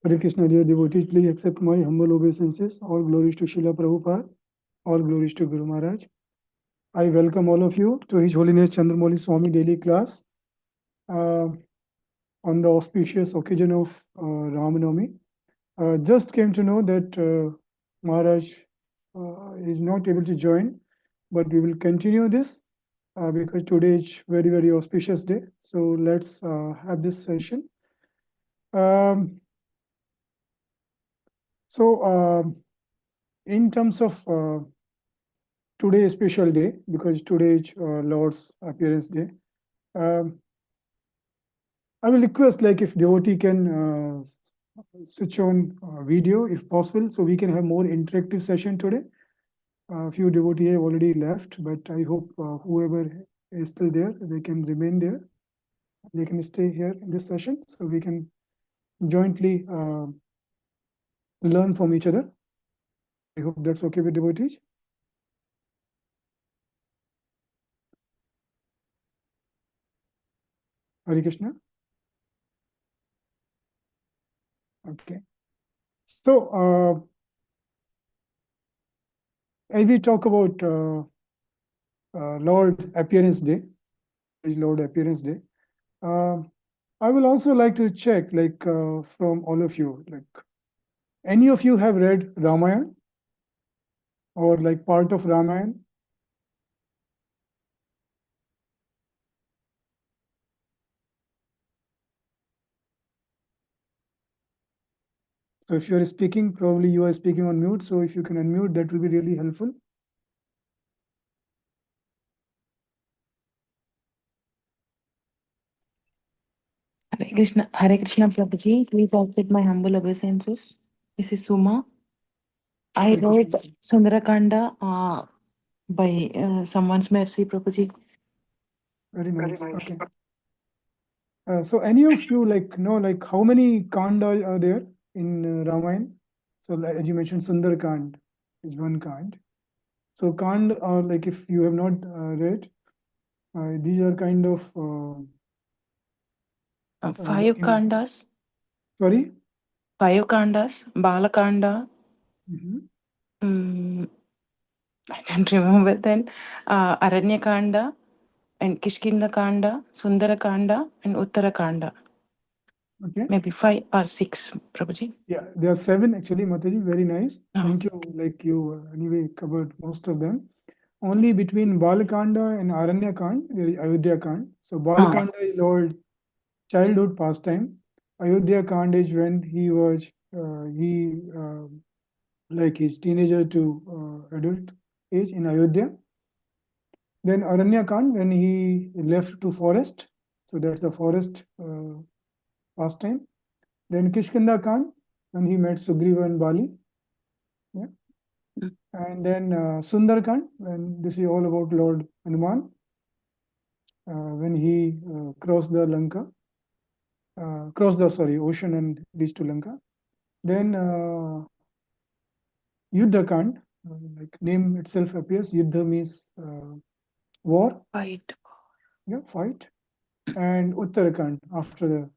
Hare Krishna, dear devotees, please accept my humble obeisances. All glories to Srila Prabhupada, all glories to Guru Maharaj. I welcome all of you to His Holiness Candramauli Swami daily class on the auspicious occasion of Ramanavami. Just came to know that Maharaj is not able to join, but we will continue this because today is very, very auspicious day. So let's have this session. In terms of today special day, because today is Lord's appearance day, I will request like if devotee can switch on video if possible, so we can have more interactive session today. A few devotees have already left, but I hope whoever is still there, they can remain there. They can stay here in this session, so we can jointly learn from each other. I hope that's okay with devotees. Hare Krishna. Okay. So, as we talk about Lord Appearance Day, Lord Appearance Day, I will also like to check, like from all of you, like any of you have read Ramayana or like part of Ramayana? So if you are speaking, probably you are speaking on mute. So if you can unmute, that will be really helpful. Hare Krishna Prabhuji, please accept my humble obeisances. This is Suma. I wrote Sundarakanda by someone's mercy, Prabhuji. Very nice. Okay. So any of you like know like how many kanda are there in Ramayana? So like, as you mentioned, Sundar Kand is one kand. So kand or like if you have not read, these are kind of 5 kandas. Sorry? 5 kandas, Balakanda. I can't remember then. Aranyakanda and Kishkinda Kanda, Sundara Kanda and Uttara Kanda. Okay. Maybe 5 or 6, Prabhuji. Yeah, there are 7 actually, Mataji. Very nice. Oh. Thank you. Like you anyway covered most of them. Only between Balakanda and Aranya Kand, there is Ayodhya Kand. So Balakanda is Lord childhood pastime. Ayodhya Kand is when he was like his teenager to adult age in Ayodhya. Then Aranya Kand when he left to forest. So that's the forest pastime. Then Kishkinda Kand when he met Sugriva and Bali. Yeah. And then Sundarkand, when this is all about Lord Hanuman, when he crossed the Lanka, crossed the ocean and reached to Lanka. Then Yuddha Kand, like name itself appears, Yuddha means war. Fight. Yeah, fight. And Uttarakand after the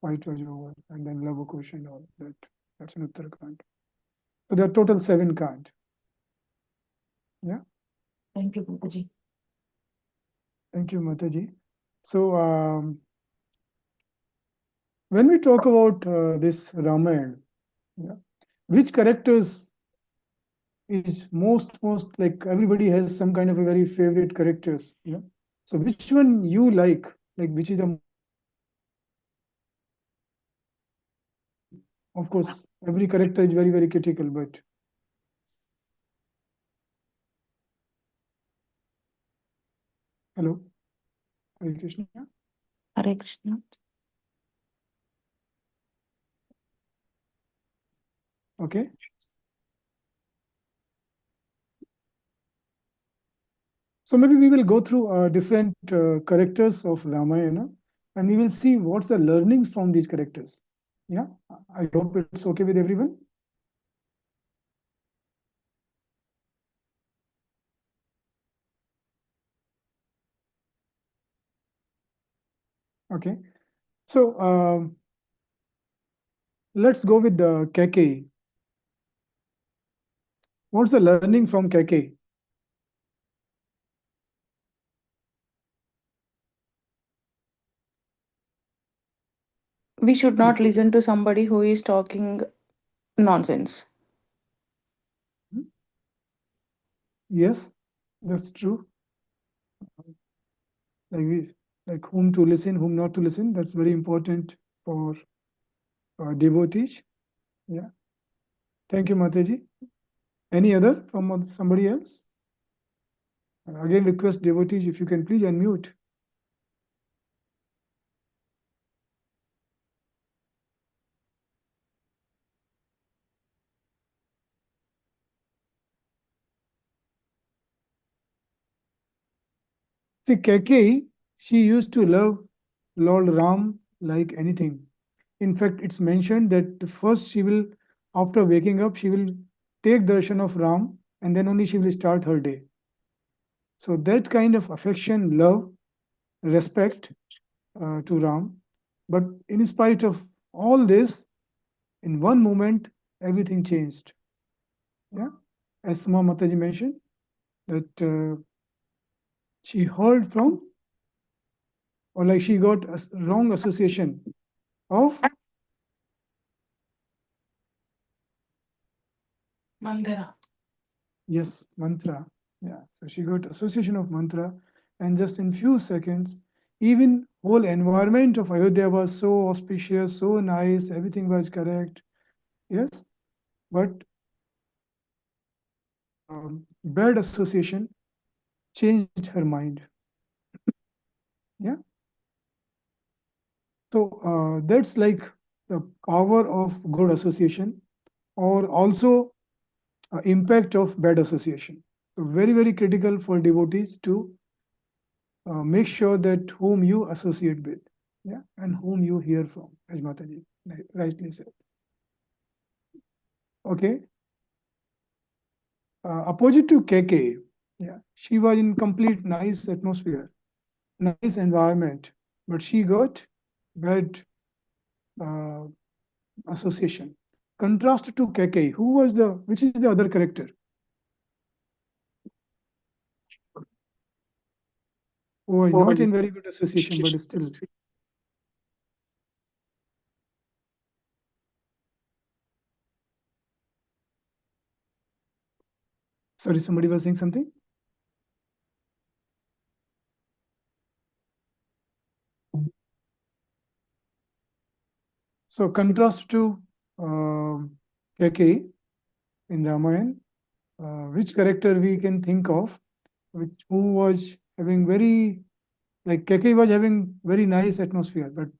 fight was over, and then Lavakush and all that. That's in Uttarakand. So there are total 7 Kand. Yeah. Thank you, Prabhuji. Thank you, Mataji. So when we talk about this Ramayana, yeah, which characters is most like everybody has some kind of a very favorite characters, yeah. So which one you like which is the, of course, every character is very, very critical, but hello, Hare Krishna. Hare Krishna. Okay. So maybe we will go through different characters of Ramayana, and we will see what's the learnings from these characters. Yeah, I hope it's okay with everyone. Okay, so let's go with the Keke. What's the learning from Keke? We should not listen to somebody who is talking nonsense. Yes, that's true. Like whom to listen, whom not to listen. That's very important for devotees. Yeah. Thank you, Mataji. Any other from somebody else? Again, request devotees if you can please unmute. See, Kaikeyi, she used to love Lord Ram like anything. In fact, it's mentioned that first she will, after waking up, she will take darshan of Ram and then only she will start her day. So that kind of affection, love, respect to Ram. But in spite of all this, in one moment, everything changed. Yeah, as Suma Mataji mentioned, that she heard from, or like she got a wrong association of Mandara. yes, mantra. Yeah, so she got association of mantra, and just in few seconds, even whole environment of Ayodhya was so auspicious, so nice, everything was correct. Yes, but bad association changed her mind. Yeah, so that's like the power of good association, or also impact of bad association. So very, very critical for devotees to make sure that whom you associate with, yeah, and whom you hear from, as Mataji rightly said. Okay. Opposite to KK, yeah, she was in complete nice atmosphere, nice environment, but she got bad uh, association. Contrast to KK, which is the other character? Oh, not in very good association, but still. Sorry, somebody was saying something? So contrast to Keke in Ramayana, which character we can think of, who was having very, like Keke was having very nice atmosphere, but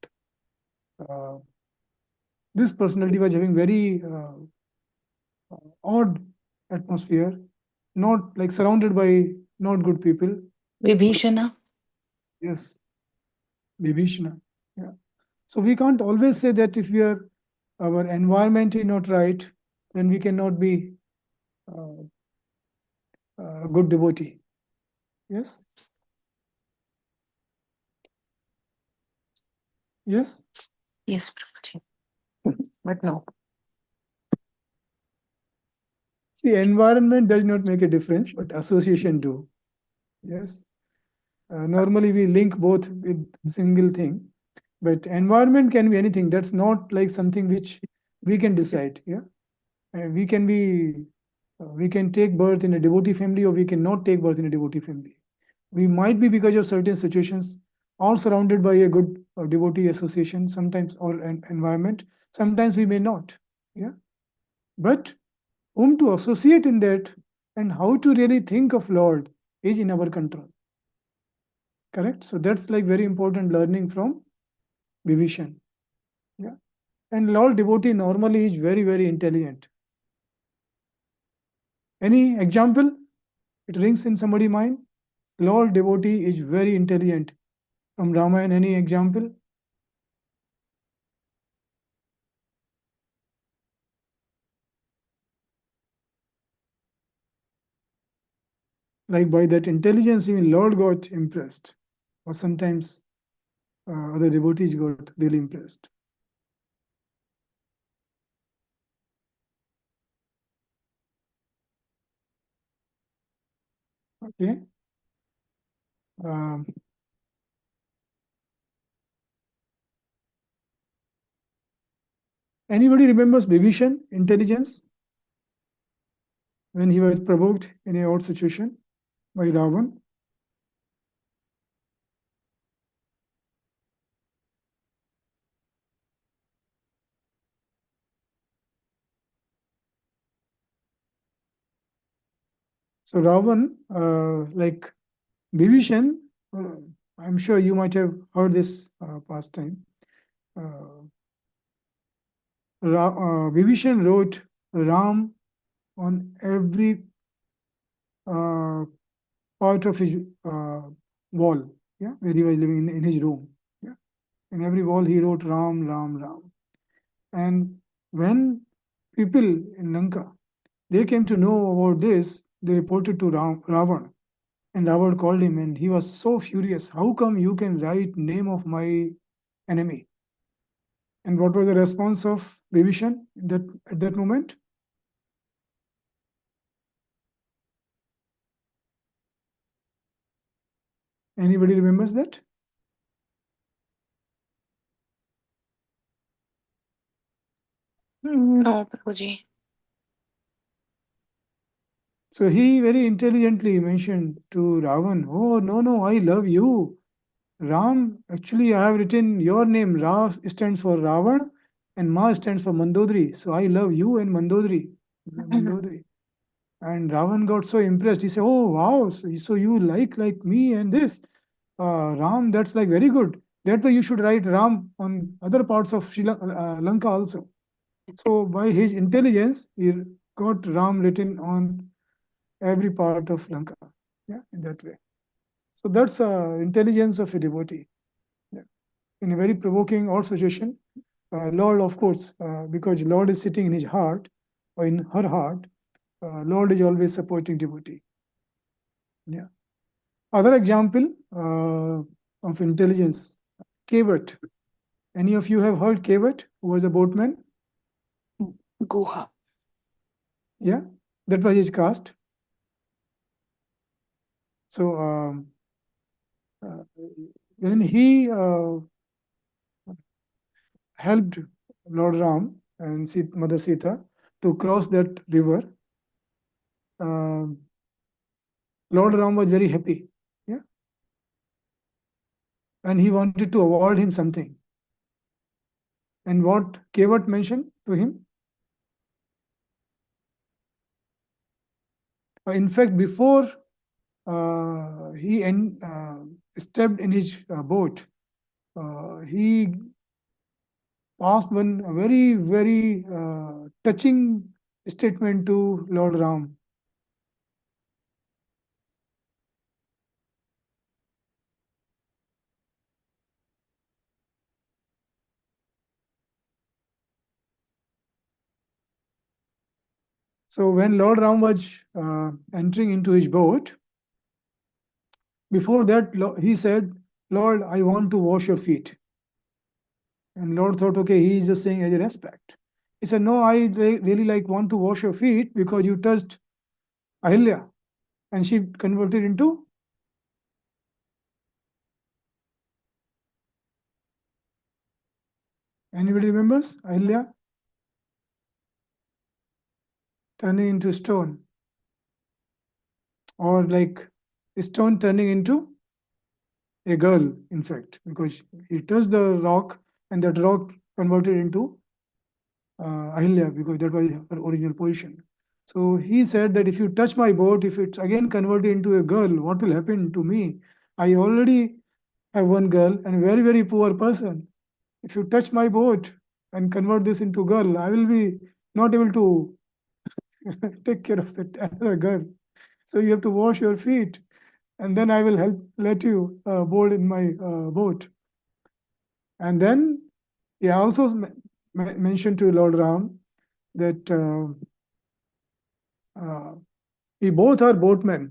this personality was having very odd atmosphere, not like surrounded by not good people. Vibhishana. Yes, Vibhishana. Yeah. So we can't always say that if our environment is not right, then we cannot be a good devotee. Yes. Yes. Yes, Prabhuji. But no. See, environment does not make a difference, but association do. Yes. Normally we link both with single thing, but environment can be anything. That's not like something which we can decide. Yeah. We can be, we can take birth in a devotee family, or we cannot take birth in a devotee family. We might be, because of certain situations, all surrounded by a good devotee association, sometimes, or an environment. Sometimes we may not. Yeah. But whom to associate in that and how to really think of Lord is in our control. Correct? So that's like very important learning from Vibhishan. Yeah. And Lord devotee normally is very, very intelligent. Any example? It rings in somebody's mind. Lord devotee is very intelligent. From Ramayana, any example? Like by that intelligence, even Lord got impressed. Or sometimes other devotees got really impressed. Okay. Um, Anybody remembers Vibhishan intelligence when he was provoked in a odd situation by Ravan? So Ravan, like Vibhishan, I'm sure you might have heard this past time. Vibhishan wrote Ram on every part of his wall, yeah, where he was living in his room. Yeah. In every wall he wrote Ram, Ram, Ram. And when people in Lanka, they came to know about this, they reported to Ravan. And Ravan called him and he was so furious. How come you can write name of my enemy? And what was the response of Vibhishan at that moment? Anybody remembers that? No, Prabhuji. So he very intelligently mentioned to Ravan, oh, no, no, I love you. Ram, actually, I have written your name. Ra stands for Ravan and Ma stands for Mandodri. So I love you and Mandodri. Mandodri. And Ravan got so impressed. He said, oh, wow. So you like me and this. Ram, that's like very good. That way you should write Ram on other parts of Lanka also. So by his intelligence, he got Ram written on every part of Lanka. Yeah, in that way. So that's intelligence of a devotee. Yeah. In a very provoking or situation, Lord, of course, because Lord is sitting in his heart or in her heart, Lord is always supporting devotee. Yeah. Other example of intelligence, Kevat. Any of you have heard Kevat, who was a boatman? Guha. Yeah, that was his caste. So when he helped Lord Ram and Mother Sita to cross that river, Lord Ram was very happy. Yeah. And he wanted to award him something. And what Kevat mentioned to him? In fact, before he stepped in his boat, he passed one very, very touching statement to Lord Ram. So when Lord Ram was entering into his boat, before that he said, Lord, I want to wash your feet. And Lord thought, okay, he is just saying as a respect. He said, no, I really want to wash your feet because you touched Ahilya. And she converted into? Anybody remembers Ahilya? Turning into stone. Or like a stone turning into a girl, in fact, because he touched the rock and that rock converted into Ahilya because that was her original position. So he said that if you touch my boat, if it's again converted into a girl, what will happen to me? I already have one girl and a very, very poor person. If you touch my boat and convert this into girl, I will be not able to take care of that another girl. So you have to wash your feet and then I will let you board in my boat. And then he also mentioned to Lord Ram that we both are boatmen.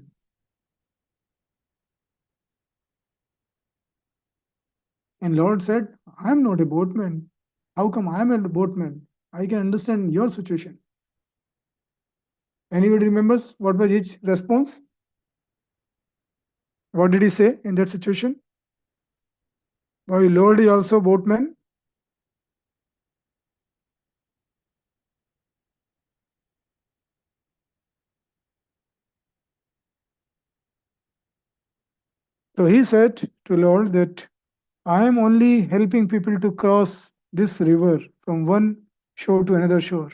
And Lord said, I am not a boatman. How come I am a boatman? I can understand your situation. Anybody remembers what was his response? What did he say in that situation? Why Lord is also boatman? So he said to Lord that I am only helping people to cross this river from one shore to another shore.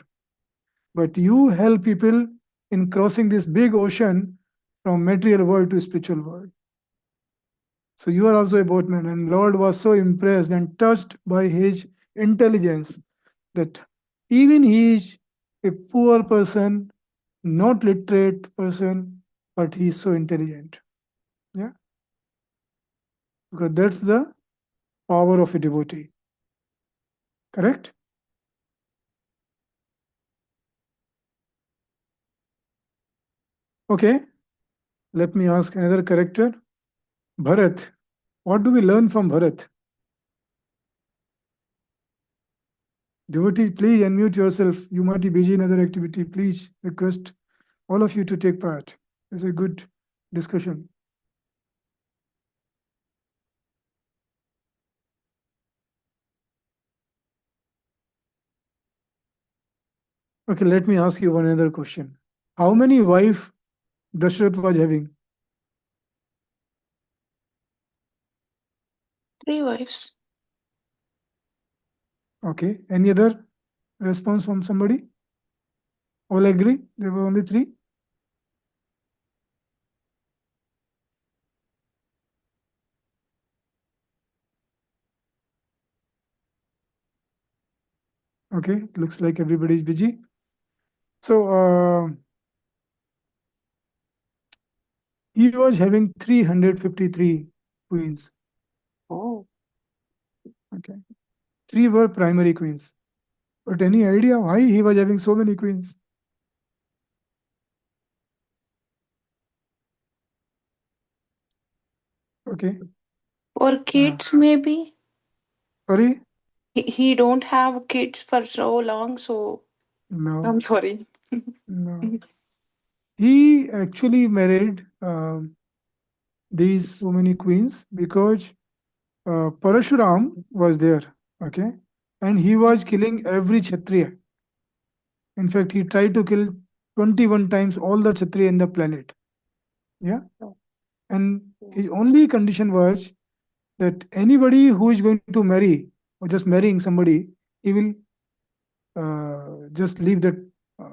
But you help people in crossing this big ocean from material world to spiritual world. So you are also a boatman. And Lord was so impressed and touched by his intelligence that even he is a poor person, not literate person, but he is so intelligent. Yeah. Because that's the power of a devotee. Correct? Okay. Let me ask another character. Bharat. What do we learn from Bharat? Devotee, please unmute yourself. You might be busy in other activity. Please request all of you to take part. It's a good discussion. Okay, let me ask you one other question. How many wives Dashrath was having? 3 wives. Okay. Any other response from somebody? All agree? There were only 3? Okay, looks like everybody is busy. So he was having 353 queens. Oh. Okay. 3 were primary queens. But any idea why he was having so many queens? Okay. Or kids, maybe. Sorry? He don't have kids for so long, so No. I'm sorry. No. He actually married these so many queens because Parashuram was there, okay, and he was killing every Kshatriya. In fact, he tried to kill 21 times all the Kshatriya in the planet. Yeah. And his only condition was that anybody who is going to marry or just marrying somebody, he will just leave that uh,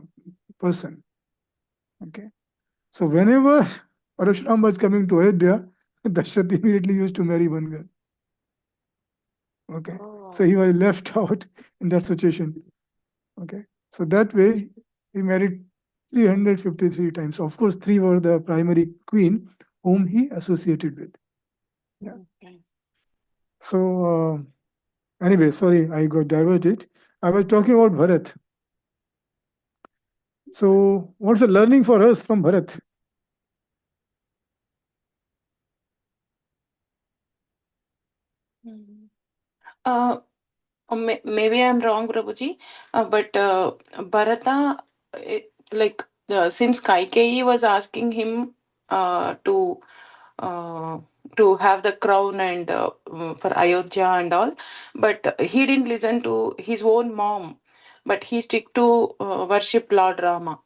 person. Okay. So whenever Parashuram was coming to Ayodhya, Dashrath immediately used to marry one girl. Okay. So he was left out in that situation. Okay. So that way he married 353 times. Of course, three were the primary queen whom he associated with. Yeah. So anyway, sorry, I got diverted. I was talking about Bharat. So what's the learning for us from Bharat? Uh, maybe I'm wrong, Prabhuji, but Bharata, like since Kaikeyi was asking him to have the crown and for Ayodhya and all, but he didn't listen to his own mom, but he stick to worship Lord Rama.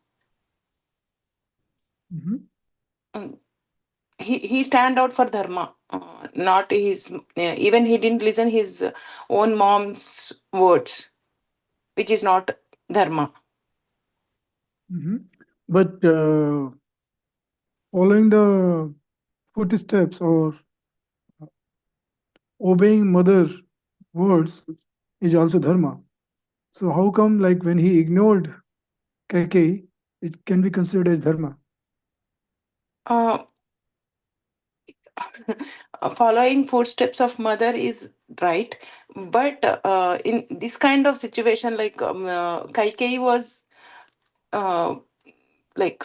Mhm. Mm, he stand out for dharma, not his. Even he didn't listen his own mom's words, which is not dharma. Mhm. But following the footsteps or obeying mother words is also dharma. So how come like when he ignored Kaikeyi, it can be considered as dharma? Uh, Following footsteps of mother is right, but in this kind of situation, like Kaikeyi was uh, like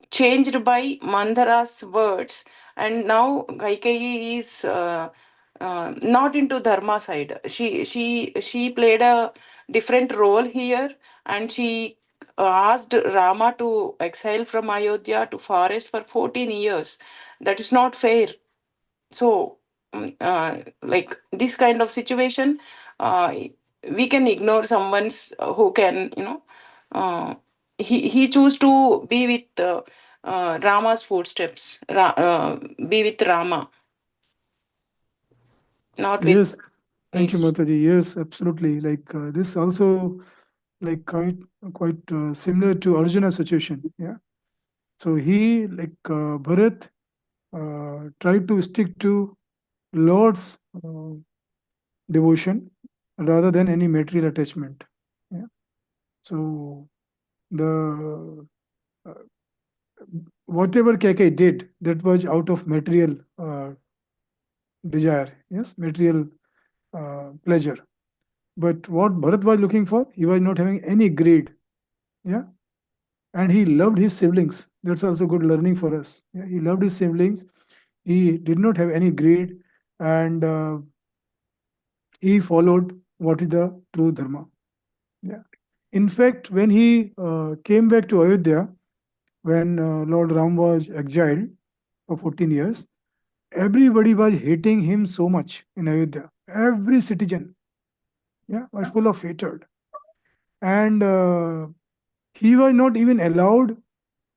changed by Mandara's words, and now Kaikeyi is not into dharma side. She played a different role here, and she asked Rama to exile from Ayodhya to forest for 14 years. That is not fair. So like this kind of situation, uh, we can ignore someone's who can, uh, he choose to be with Rama's footsteps, be with Rama, not with Yes, thank you, his. Mataji. Yes, absolutely. Like this also like quite similar to Arjuna's situation. Yeah. So he like Bharat tried to stick to Lord's devotion rather than any material attachment. Yeah. So the whatever Keke did, that was out of material desire. Yes, material pleasure. But what Bharat was looking for, he was not having any greed. Yeah. And he loved his siblings. That's also good learning for us. Yeah? He loved his siblings. He did not have any greed, and he followed what is the true dharma. Yeah. In fact, when he came back to Ayodhya, when Lord Ram was exiled for 14 years, everybody was hating him so much in Ayodhya. Every citizen, yeah, was full of hatred, and he was not even allowed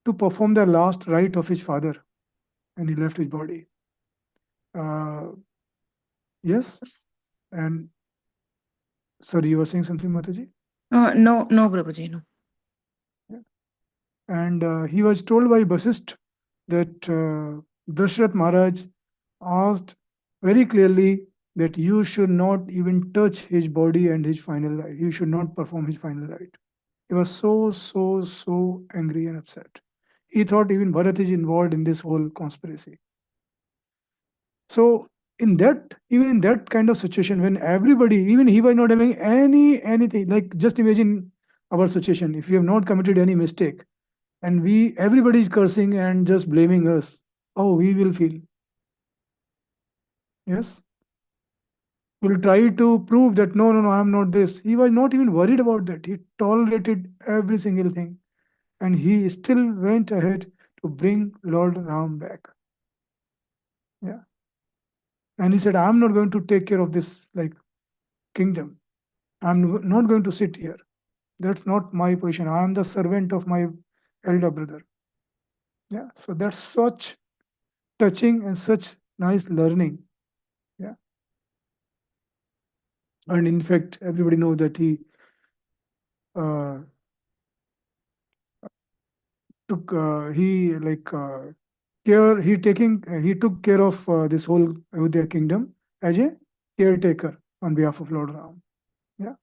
to perform the last rite of his father, and he left his body. Uh, yes, and sorry, you were saying something, Mataji? No, no, Prabhuji, no. Yeah. And he was told by Vasisht that Dashrath Maharaj asked very clearly that you should not even touch his body and his final rite. You should not perform his final rite. He was so angry and upset. He thought even Bharat is involved in this whole conspiracy. So even in that kind of situation, when everybody, even he was not having anything, like just imagine our situation. If we have not committed any mistake, and we everybody is cursing and just blaming us, how we will feel? Yes, we'll try to prove that no, I'm not this. He was not even worried about that. He tolerated every single thing, and he still went ahead to bring Lord Ram back. Yeah, and he said, I'm not going to take care of this like kingdom. I'm not going to sit here. That's not my position. I am the servant of my elder brother. Yeah, so that's such touching and such nice learning. Yeah. And in fact, everybody knows that uh, he took care of this whole Ayodhya kingdom as a caretaker on behalf of Lord Ram. Yeah,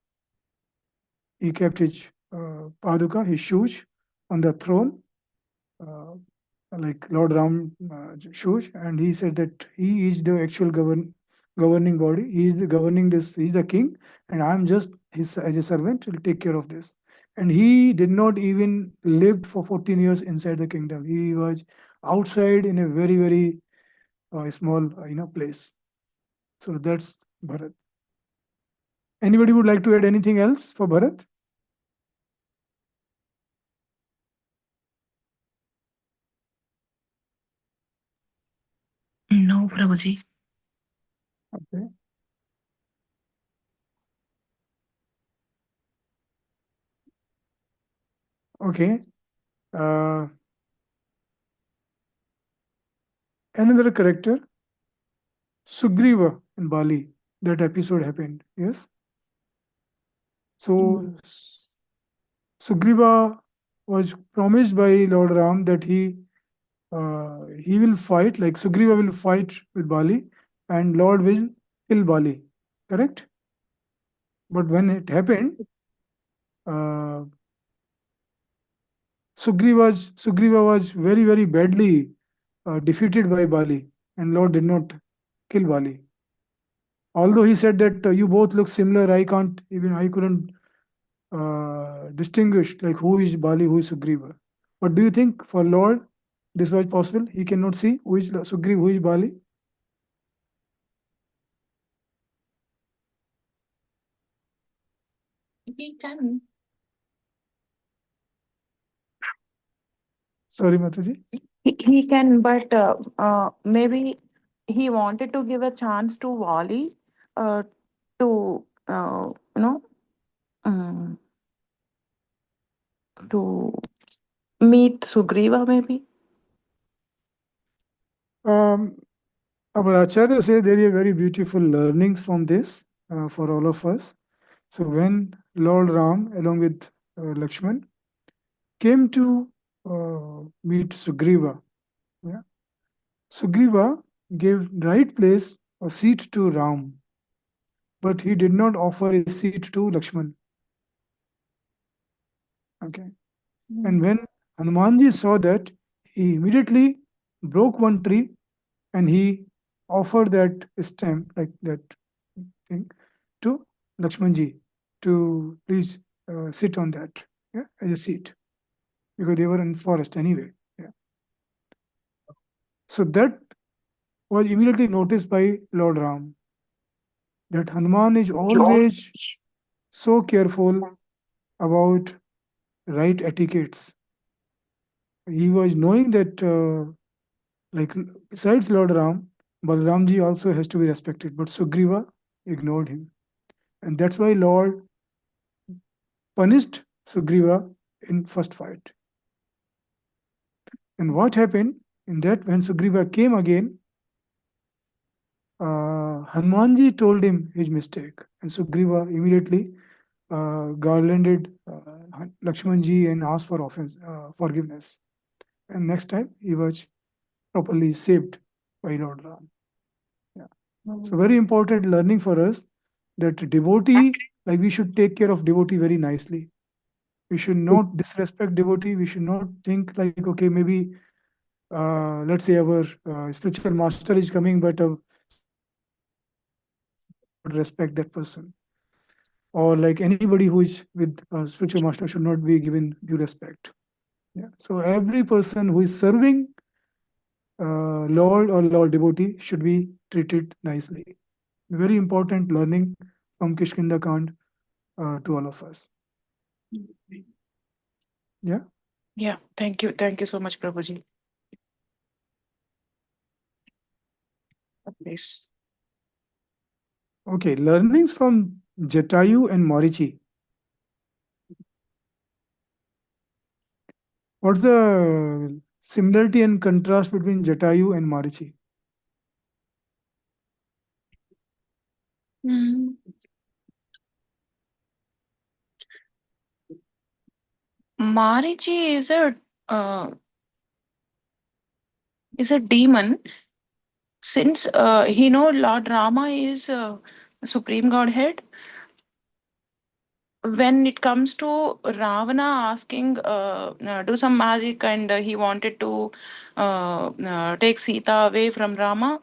he kept his paduka, his shoes, on the throne, uh, like Lord Ram shoes, and he said that he is the actual governing body. He is the governing this. He is the king, and I am just his as a servant will take care of this. And he did not even lived for 14 years inside the kingdom. He was outside in a very small place. So that's Bharat. Anybody would like to add anything else for Bharat? No, Prabhuji. Okay. Okay. Uh, Another character, Sugriva in Bali. That episode happened. Yes. So Sugriva was promised by Lord Ram that he will fight, like Sugriva will fight with Bali, and Lord will kill Bali. Correct. But when it happened, uh, Sugriva was very badly defeated by Bali, and Lord did not kill Bali. Although he said that you both look similar, I couldn't distinguish like who is Bali, who is Sugriva. But do you think for Lord this was possible? He cannot see who is Sugriva, who is Bali. He can. Sorry, Mataji. He can, but maybe he wanted to give a chance to Wally to, you know, um, to meet Sugriva, maybe. Um, our Acharya say there are very beautiful learnings from this for all of us. So when Lord Ram, along with Lakshman, came to meet Sugriva, yeah, Sugriva gave right place or seat to Ram, but he did not offer a seat to Lakshman. Okay. And when Hanumanji saw that, he immediately broke one tree and he offered that stem, like that thing, to Lakshmanji to please sit on that, yeah, as a seat, because they were in forest anyway. Yeah. So that was immediately noticed by Lord Ram, that Hanuman is always so careful about right etiquettes. He was knowing that, like, besides Lord Ram, Balramji also has to be respected, but Sugriva ignored him. And that's why Lord punished Sugriva in first fight. And what happened in that, when Sugriva came again, Hanumanji told him his mistake, and Sugriva immediately garlanded Lakshmanji and asked for forgiveness. And next time he was properly saved by Lord Ram. Yeah. So very important learning for us that devotee, like we should take care of devotee very nicely. We should not disrespect devotee. We should not think like, okay, maybe let's say our spiritual master is coming, but respect that person. Or like anybody who is with a spiritual master should not be given due respect. Yeah. So every person who is serving Lord or Lord devotee should be treated nicely. Very important learning from Kishkinda Kand to all of us. Yeah. Yeah, thank you. Thank you so much, Prabhuji. Please. Okay. Learnings from Jatayu and Marichi. What's the similarity and contrast between Jatayu and Marichi. Mm. Marichi uh, is a demon. Since he know Lord Rama is supreme godhead, when it comes to Ravana asking do some magic, and he wanted to take Sita away from Rama,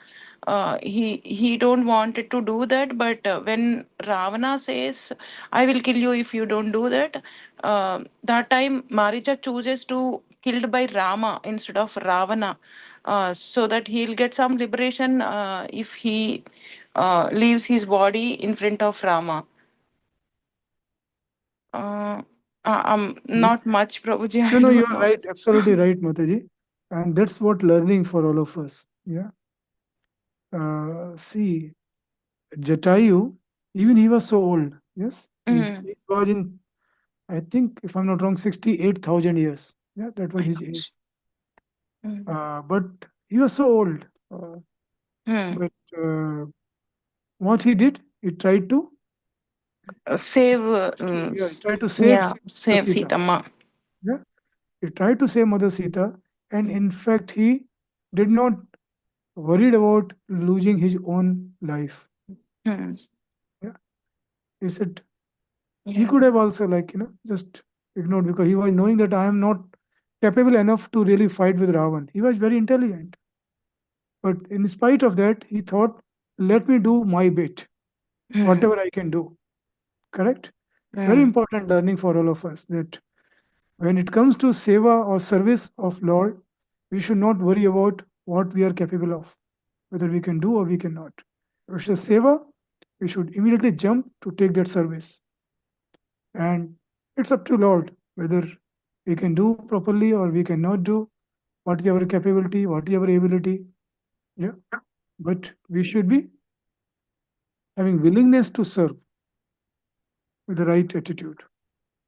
he don't wanted to do that. But when Ravana says, "I will kill you if you don't do that," that time Maricha chooses to killed by Rama instead of Ravana, so that he'll get some liberation if he leaves his body in front of Rama. Uh, Yeah. not much, Prabhuji. No, I no, you don't are know. right, absolutely right, Mataji. And that's what learning for all of us. Yeah. See, Jatayu, even he was so old. Yes. Mm, He was in, I think, if I'm not wrong, 68,000 years. Yeah, that was my his age. gosh. Mm, But he was so old. mm. But what he did, he tried to, Save, yeah, he tried to save yeah, Mother save Sita. Sitama. Yeah, he tried to save Mother Sita, and in fact, he did not worried about losing his own life. Mm, Yeah, he said he yeah. could have also just ignored because he was knowing that I am not capable enough to really fight with Ravan. He was very intelligent, but in spite of that, he thought, "Let me do my bit, Mm, whatever I can do." Correct. Very mm, important learning for all of us that when it comes to seva or service of Lord, we should not worry about what we are capable of, whether we can do or we cannot. If it's a seva, we should immediately jump to take that service. And it's up to Lord whether we can do properly or we cannot do, whatever capability, whatever ability. Yeah. But we should be having willingness to serve with the right attitude.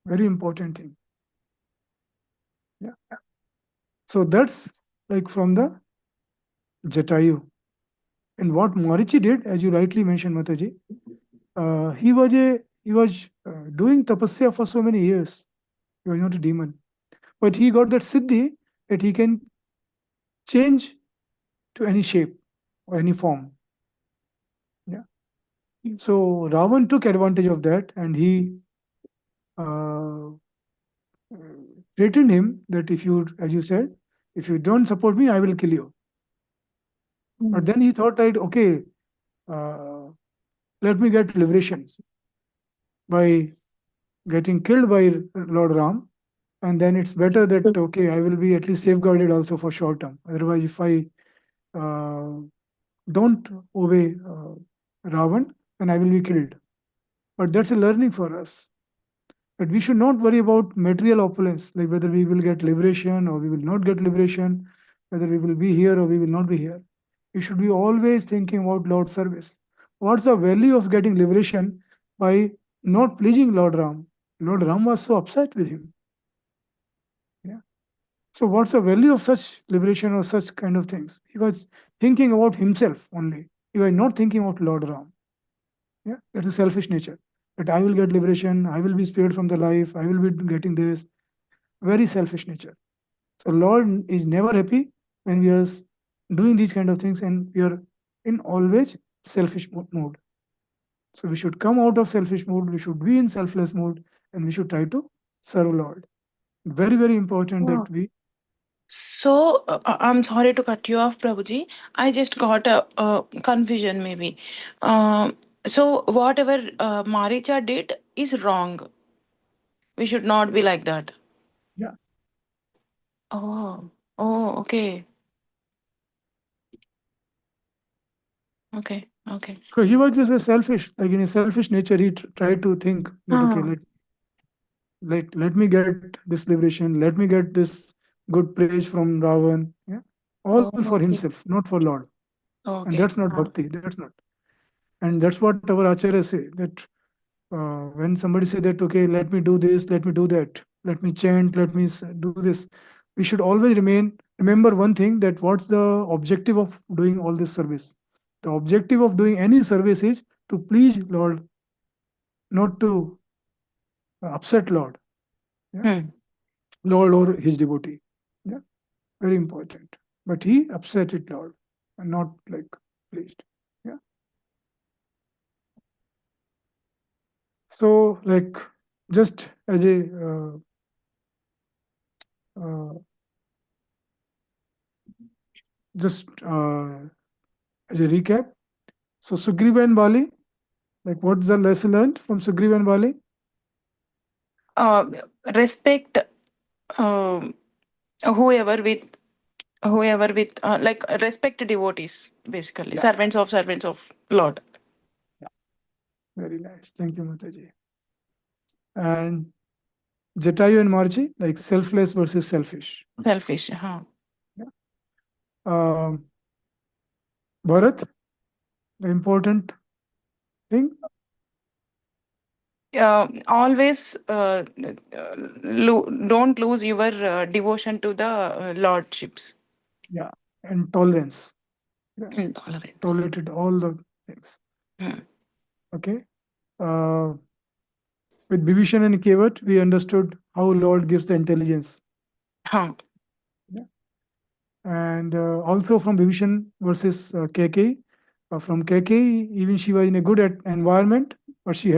Very important thing. Yeah. So that's like from the Jatayu. And what Marichi did, as you rightly mentioned, Mataji, he was doing tapasya for so many years. He was not a demon, but he got that siddhi that he can change to any shape or any form. Yeah. So Ravan took advantage of that, and he uh, threatened him that if you, as you said, if you don't support me, I will kill you. But Mm, then he thought that okay, uh, let me get liberation by getting killed by Lord Ram, and then it's better that okay, I will be at least safeguarded also for short term. Otherwise, if I uh, don't obey Ravan, then I will be killed. But that's a learning for us. But we should not worry about material opulence, like whether we will get liberation or we will not get liberation, whether we will be here or we will not be here. We should be always thinking about Lord's service. What's the value of getting liberation by not pleasing Lord Ram? Lord Ram was so upset with him. Yeah. So what's the value of such liberation or such kind of things? He was thinking about himself only. He was not thinking about Lord Ram. Yeah, that's a selfish nature. That I will get liberation, I will be spared from the life, I will be getting this. Very selfish nature. So Lord is never happy when we are doing these kind of things and we are in always selfish mood. So we should come out of selfish mood, we should be in selfless mood, and we should try to serve Lord. Very, very important oh. that we. So, I'm sorry to cut you off, Prabhuji. I just got a confusion, maybe. So, whatever Maricha did is wrong. We should not be like that. Yeah. Oh, oh, okay, okay, okay. Because he was just a selfish, like in a selfish nature, he tried to think that okay, Ah, let me get this liberation, let me get this good praise from Ravan. Yeah. All oh, for okay, himself, not for Lord. And okay. that's not bhakti. That's not. And that's what our acharyas say that when somebody say that okay, let me do this, let me do that, let me chant, let me do this, we should always remain remember one thing, that what's the objective of doing all this service? The objective of doing any service is to please Lord, not to upset Lord. Yeah. Hmm. Lord or his devotee. Yeah. Very important. But he upset it Lord and not like pleased. Yeah. So like just as a uh, just as a recap. So Sugriva and Bali, like what's the lesson learned from Sugriva and Bali? uh, Respect um, whoever with like respect devotees, basically Yeah. servants of Lord. Yeah. Very nice. Thank you, Mataji. And Jatayu and Marchi, like selfless versus selfish. Selfish, huh? Yeah. Um, Bharat, the important thing. Always don't lose your devotion to the lordships. Yeah. And tolerance. Yeah. Intolerance. Tolerated all the things. Hmm. Okay. Uh, with Bibhishan and Kevat, we understood how Lord gives the intelligence. Huh. Yeah. And also from Bibhishan versus KK. From KK, even she was in a good environment, but she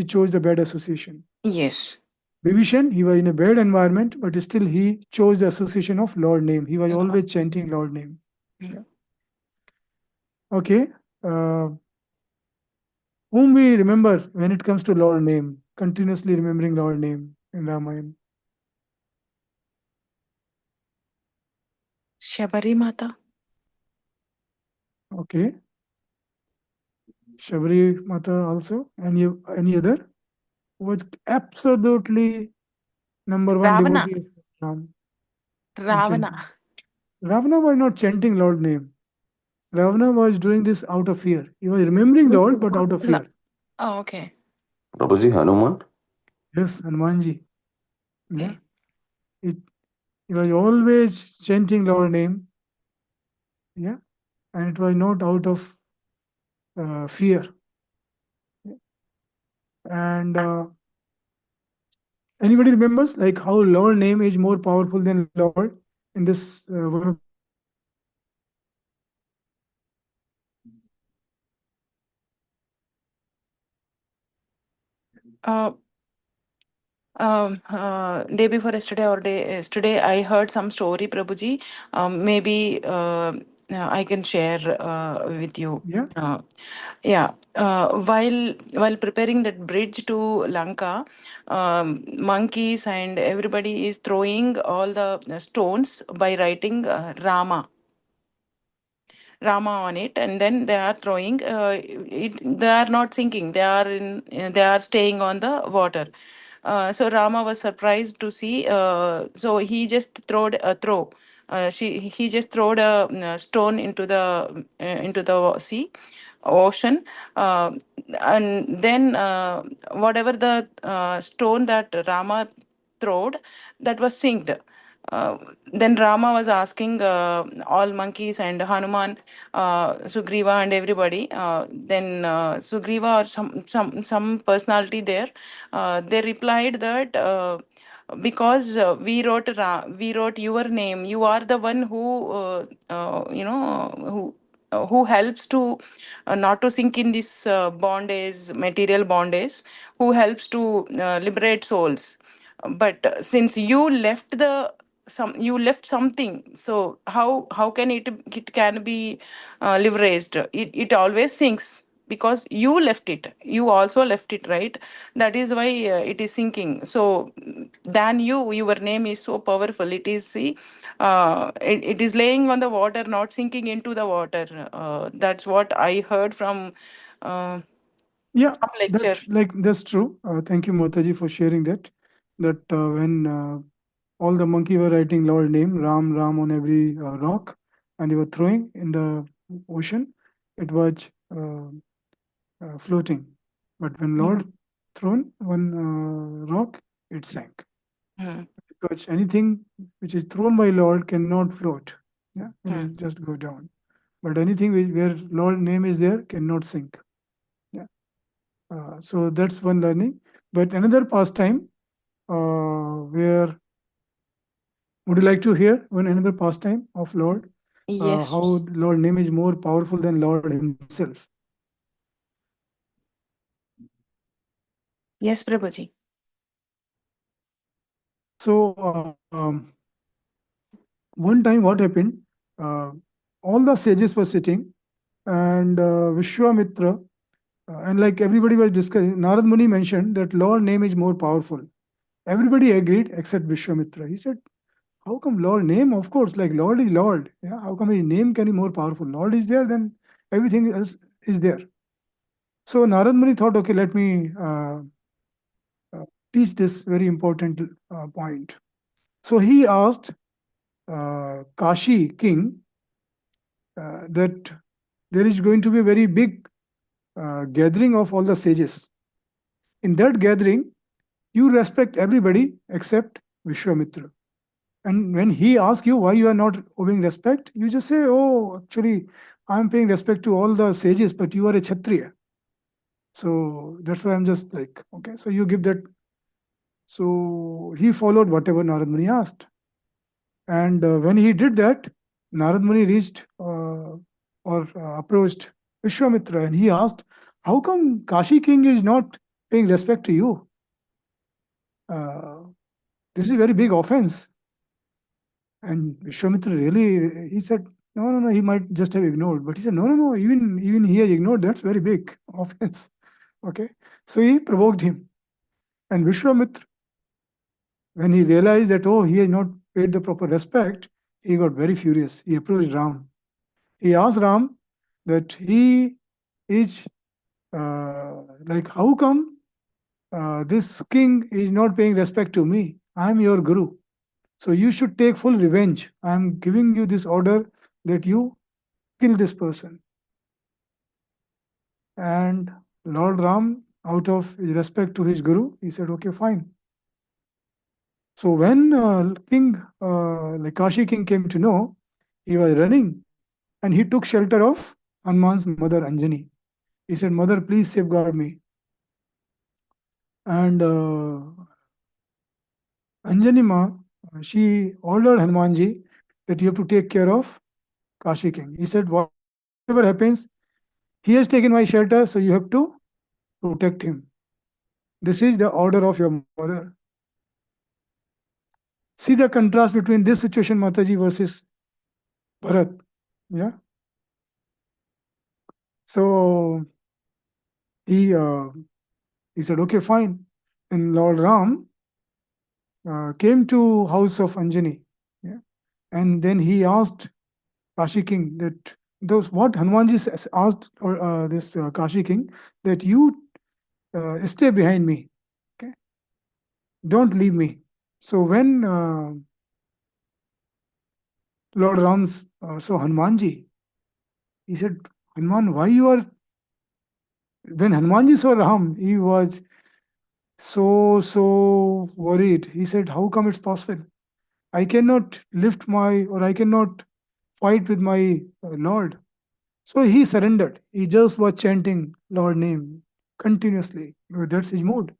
chose the bad association. Yes. Bibhishan, he was in a bad environment, but still he chose the association of Lord name. He was always chanting Lord name. Hmm. Yeah. Okay. Uh, whom we remember when it comes to Lord name, continuously remembering Lord name in Ramayana. Shabari Mata. Okay. Shabari Mata also. Any other? Was absolutely number one Ravana. devotee of Ram and Ravana. chanting. Ravana was not chanting Lord name. Ravana was doing this out of fear. He was remembering Lord, but out of No. fear. Oh, okay. Prabhuji, Hanuman? Yes, Hanumanji. Yeah. Okay. He, he was always chanting Lord name. Yeah. And it was not out of fear. And anybody remembers like how Lord name is more powerful than Lord in this one of the Uh, Day before yesterday or day yesterday, I heard some story, Prabhuji. Maybe I can share with you. yeah. Yeah. While preparing that bridge to Lanka, monkeys and everybody is throwing all the stones by writing Rama on it, and then they are throwing it. They are not sinking. They are in. They are staying on the water. So Rama was surprised to see. So he just throwed a throw. He just throwed a stone into the sea, ocean, and then whatever the stone that Rama throwed, that was sinked. uh, then Rama was asking all monkeys and Hanuman, Sugriva and everybody. Then Sugriva or some personality there, they replied that because we wrote your name. You are the one who helps to not to sink in this bondage, material bondage, who helps to liberate souls. But since you left you left something, so how can it can be leveraged? It always sinks because you left it, you also left it, right? That is why it is sinking. So than your name is so powerful. It is, see, it is laying on the water, not sinking into the water. That's what I heard from uh, Yeah, some lecture. that's true. Thank you, Mataji, for sharing that. That when all the monkey were writing Lord name, Ram, Ram on every rock, and they were throwing in the ocean, it was floating. But when Mm. Lord thrown one rock, it sank. Mm. because anything which is thrown by Lord cannot float. Yeah, will Hmm. just go down. But anything where Lord name is there cannot sink. Yeah. So that's one learning. But another pastime where would you like to hear one another pastime of Lord? How Yes. Lord name is more powerful than Lord Himself. Yes, Prabhuji. So one time, what happened? Uh, all the sages were sitting, and Vishwamitra, and like everybody was discussing, Narad Muni mentioned that Lord name is more powerful. Everybody agreed except Vishwamitra. He said, how come Lord name? Of course, like Lord is Lord. Yeah, how come his name can be more powerful? Lord is there, then everything else is there. So Narad Muni thought, okay, let me uh, teach this very important point. So he asked Kashi king that there is going to be a very big gathering of all the sages. In that gathering, you respect everybody except Vishwamitra. And when he asks you why you are not owing respect, you just say, oh, actually, I'm paying respect to all the sages, but you are a Kshatriya. So that's why I'm just like, okay, so you give that. So he followed whatever Narad Muni asked. And when he did that, Narad Muni reached or approached Vishwamitra and he asked, how come Kashi king is not paying respect to you? Uh, this is a very big offense. And Vishwamitra really, he said, no, no, no, he might just have ignored. But he said, no, no, no, even he has ignored, that's very big offense. Okay. So he provoked him. And Vishwamitra, when he realized that, oh, he has not paid the proper respect, he got very furious. He approached Ram. He asked Ram that he is like, how come this king is not paying respect to me? I am your guru. So you should take full revenge. I am giving you this order that you kill this person. And Lord Ram, out of respect to his guru, he said, okay, fine. So when like Kashi king came to know, he was running and he took shelter of Hanuman's mother Anjani. He said, Mother, please safeguard me. And Anjani Ma, she ordered Hanumanji that you have to take care of Kashi king. He said, whatever happens, he has taken my shelter, so you have to protect him. This is the order of your mother. See the contrast between this situation, Mataji, versus Bharat. Yeah. So he uh, he said, okay, fine. And Lord Ram came to house of Anjani. Yeah. And then he asked Kashi king that those what Hanumanji asked or this Kashi king that you stay behind me. Okay. Don't leave me. So when Lord Ram's so Hanumanji, he said, Hanuman, why you are when Hanumanji saw Ram, he was so worried. He said, how come it's possible? I cannot lift my or I cannot fight with my Lord. So he surrendered. He just was chanting Lord name continuously. That's his mood.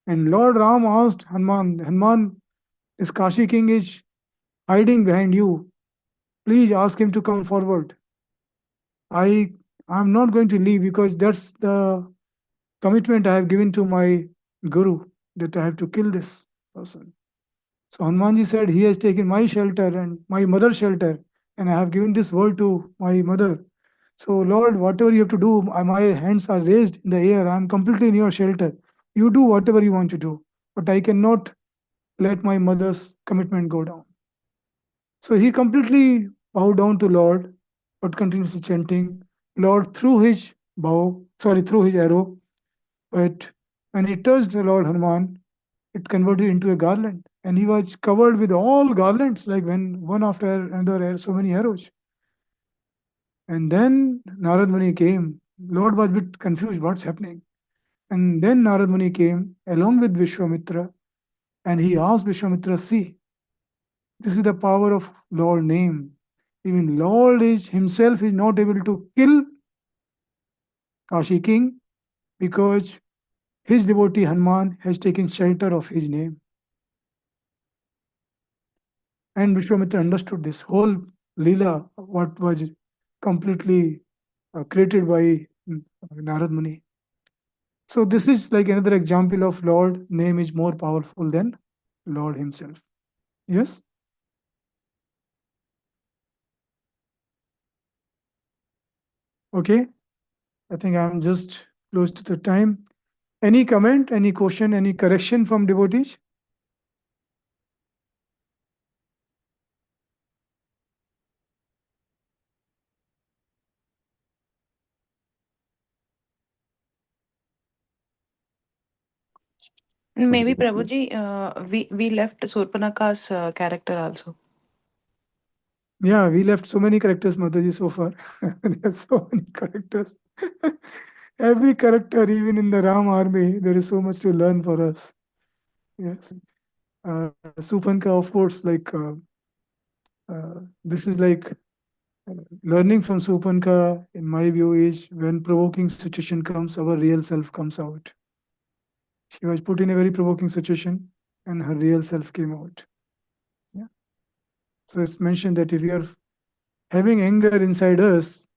And Lord Ram asked Hanuman, Hanuman, this Kashi king is hiding behind you. Please ask him to come forward. I am not going to leave because that's the commitment I have given to my guru that I have to kill this person. So Hanumanji said, he has taken my shelter and my mother's shelter, and I have given this world to my mother. So Lord, whatever you have to do, my hands are raised in the air. I am completely in your shelter. You do whatever you want to do, but I cannot let my mother's commitment go down. So he completely bowed down to Lord, but continuously chanting. Lord threw his threw his arrow, but when he touched the Lord Hanuman, it converted into a garland. And he was covered with all garlands, like when one after another, so many arrows. And then Narad Muni came. Lord was a bit confused, what's happening? And then Narad Muni came along with Vishwamitra And he asked Vishwamitra, see, this is the power of Lord name. Even Lord is himself is not able to kill Kashi king because his devotee Hanuman has taken shelter of his name. And Vishwamitra understood this whole Leela, what was completely created by Narad Muni. So this is like another example of Lord name is more powerful than Lord himself. Yes? Okay. I think I'm just close to the time. Any comment, any question, any correction from devotees? Maybe Prabhuji, we left Surpanaka's character also. Yeah, we left so many characters, Mataji, so far. There are so many characters. Every character, even in the Ram army, there is so much to learn for us. Yes. Supanka, of course, like this is like learning from Supanka, in my view, is when provoking situation comes, our real self comes out. She was put in a very provoking situation and her real self came out. Yeah. So it's mentioned that if we are having anger inside us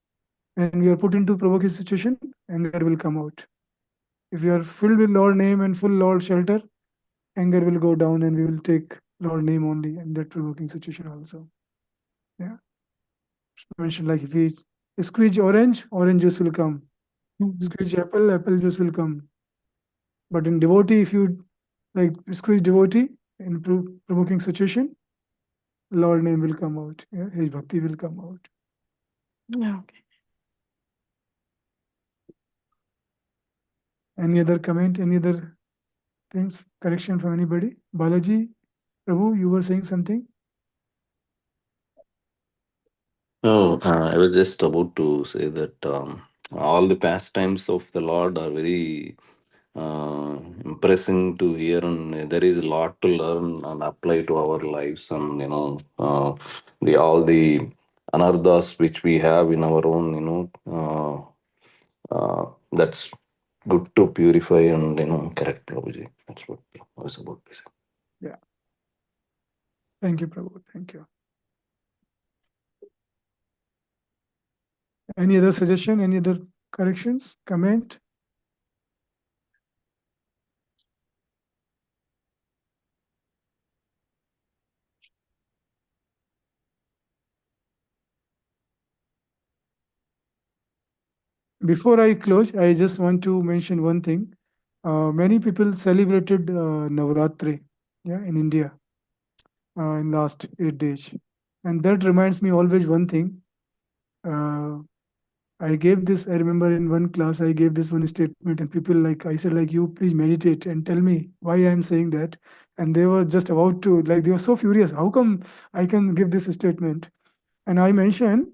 and we are put into provoking situation, anger will come out. If we are filled with Lord name and full Lord shelter, anger will go down and we will take Lord name only in that provoking situation also. Yeah. It's mentioned like if we squeeze orange, orange juice will come. Squeeze apple, apple juice will come. But in devotee, if you like squeeze devotee in provoking situation, Lord name will come out. Yeah, his bhakti will come out. Okay. Any other comment? Any other things? Correction from anybody? Balaji, Prabhu, you were saying something? No, I was just about to say that all the pastimes of the Lord are very impressing to hear, and there is a lot to learn and apply to our lives. And the all the anarthas which we have in our own, that's good to purify and correct, Prabhuji. That's what I was about to say. Yeah. Thank you, Prabhu. Thank you. Any other suggestion? Any other corrections? Comment? Before I close, I just want to mention one thing. Many people celebrated Navratri, yeah, in India in last 8 days, and that reminds me always one thing. Uh, I gave this. I remember in one class I gave this one statement, and people like I said like you please meditate and tell me why I am saying that, and they were just about to like they were so furious. How come I can give this statement? And I mentioned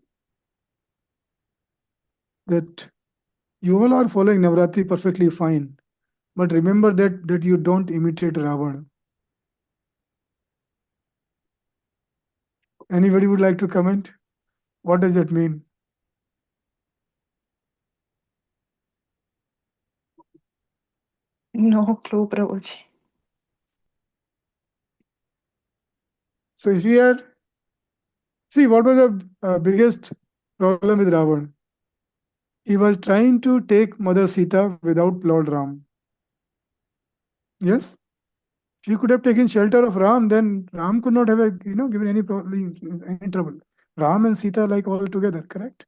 that you all are following Navratri perfectly fine. But remember that you don't imitate Ravana. Anybody would like to comment? What does that mean? No clue, Prabhuji. So if we are see what was the biggest problem with Ravana? He was trying to take Mother Sita without Lord Ram. Yes, if he could have taken shelter of Ram, then Ram could not have given any problem, any trouble. Ram and Sita like all together, correct?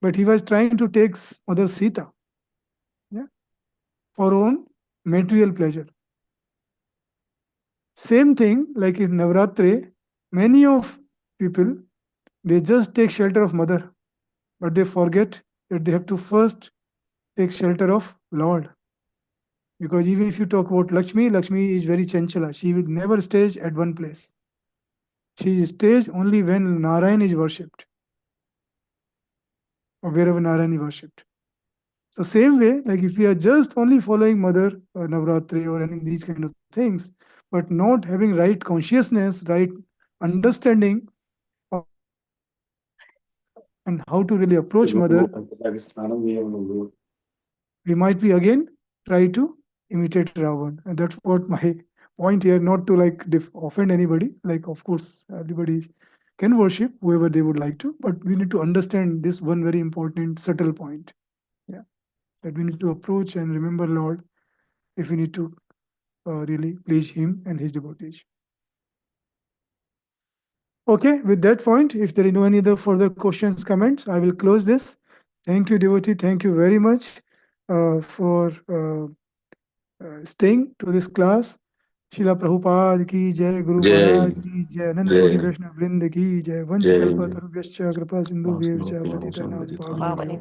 But he was trying to take Mother Sita, yeah, for own material pleasure. Same thing, like in Navratri, many of people they just take shelter of mother, but they forget that they have to first take shelter of Lord. Because even if you talk about Lakshmi, Lakshmi is very chanchala. She will never stay at one place. She stays only when Narayan is worshipped, or wherever Narayan is worshipped. So same way, like if we are just only following mother or Navratri or any these kind of things, but not having right consciousness, right understanding of and how to really approach mother, we might be again try to imitate Ravan. And that's what my point here, not to like offend anybody. Like, of course, everybody can worship whoever they would like to, but we need to understand this one very important subtle point. Yeah, that we need to approach and remember Lord if we need to really please Him and His devotees. Okay, with that point, if there are no any other further questions, comments, I will close this. Thank you, devotee. Thank you very much for staying to this class. Srila Prabhupada ki jai, Guru Maharaj ki jai, Ananta Koti Vaishnava Vrind ki jai, Vanchakalpa Tarubhyascha Kripa Sindhu Vyevcha Patita Nam Pavane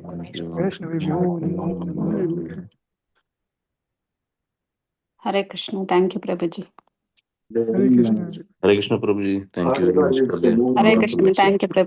Vaishnavibhyo Namo Namah. Hare Krishna. Thank you, Prabhuji. Hare Krishna. Hare Krishna, Prabhuji. Thank you very much for the Hare Krishna. Thank you, Prabhuji.